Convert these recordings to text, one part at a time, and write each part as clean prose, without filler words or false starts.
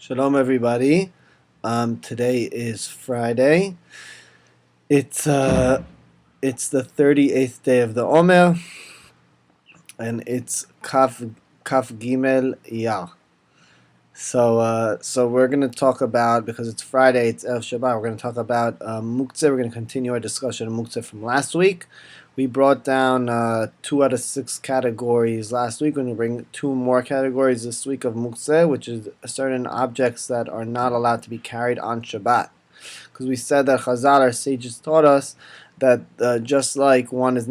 Shalom, everybody. Today is Friday. It's the 38th day of the Omer, and it's Kaf Gimel Iyar. So we're gonna talk about, because it's Friday, it's El Shabbat. We're gonna talk about Muktzeh. We're gonna continue our discussion of Muktzeh from last week. We brought down 2 out of 6 categories last week. We're going to bring 2 more categories this week of Muktzeh, which is certain objects that are not allowed to be carried on Shabbat. Because we said that Chazal, our sages, taught us that just like one is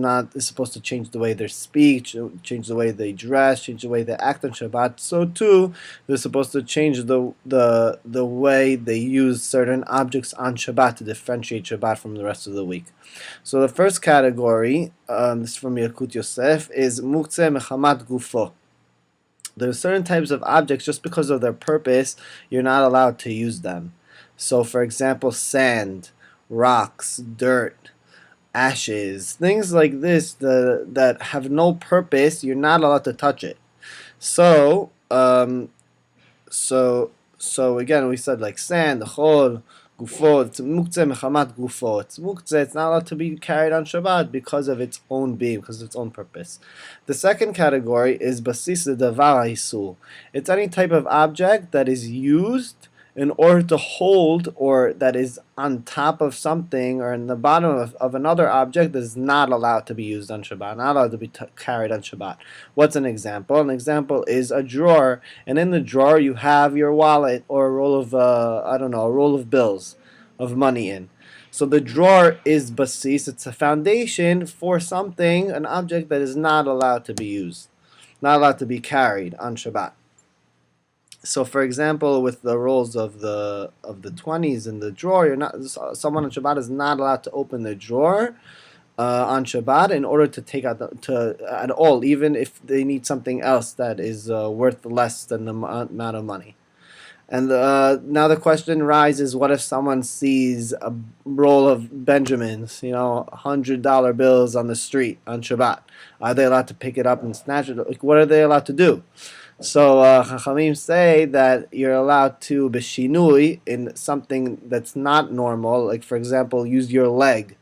supposed to change the way they speak, change the way they dress, change the way they act on Shabbat, so too they're supposed to change the way they use certain objects on Shabbat to differentiate Shabbat from the rest of the week. So the first category, this is from Yalkut Yosef, is Muktzeh Mechamat Gufo. There are certain types of objects, just because of their purpose, you're not allowed to use them. So for example, sand, rocks, dirt, ashes, things like this that have no purpose, you're not allowed to touch it. So again, we said like sand, chol, gufo, it's muktzeh mechamat gufo. It's muktzeh, it's not allowed to be carried on Shabbat because of its own being, because of its own purpose. The second category is basis davar ha'isur. It's any type of object that is used in order to hold, or that is on top of something or in the bottom of another object that is not allowed to be used on Shabbat, not allowed to be carried on Shabbat. What's an example? An example is a drawer, and in the drawer you have your wallet or a roll of, a roll of bills of money in. So the drawer is basis, it's a foundation for something, an object that is not allowed to be used, not allowed to be carried on Shabbat. So, for example, with the rolls of the 20s in the drawer, someone on Shabbat is not allowed to open the drawer on Shabbat in order to take out at all, even if they need something else that is worth less than the amount of money. And now the question arises: what if someone sees a roll of Benjamins, $100 bills on the street on Shabbat? Are they allowed to pick it up and snatch it? Like, what are they allowed to do? So Chachamim say that you're allowed to beshinui in something that's not normal, like for example, use your leg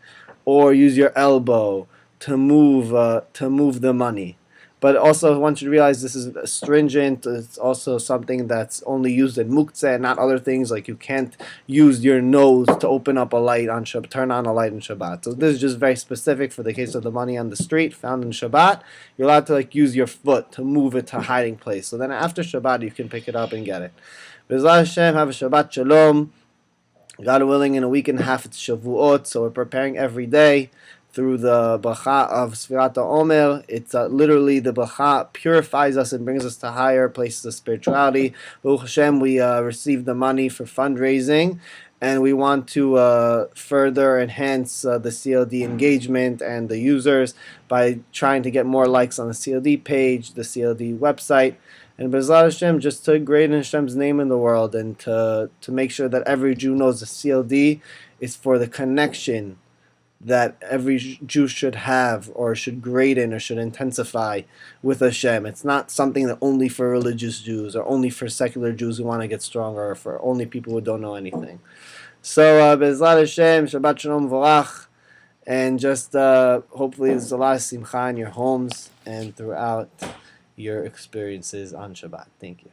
or use your elbow to move the money. But also one should realize this is stringent. It's also something that's only used in muktzeh, not other things, like you can't use your nose to open up a light on Shabbat, turn on a light in Shabbat. So this is just very specific for the case of the money on the street found in Shabbat. You're allowed to use your foot to move it to a hiding place. So then after Shabbat you can pick it up and get it. B'ezras Hashem, have a Shabbat Shalom. God willing, in a week and a half it's Shavuot, so we're preparing every day through the bracha of Sfirat HaOmer. It's literally the bracha purifies us and brings us to higher places of spirituality. Baruch Hashem, we received the money for fundraising, and we want to further enhance the CLD engagement and the users by trying to get more likes on the CLD page, the CLD website, and B'ezras Hashem, just to greaten Hashem's name in the world, and to make sure that every Jew knows the CLD is for the connection that every Jew should have, or should greaten, or should intensify with Hashem. It's not something that only for religious Jews, or only for secular Jews who want to get stronger, or for only people who don't know anything. So, B'ezras Hashem, Shabbat Shalom V'rach, and just hopefully there's a lot of simcha in your homes and throughout your experiences on Shabbat. Thank you.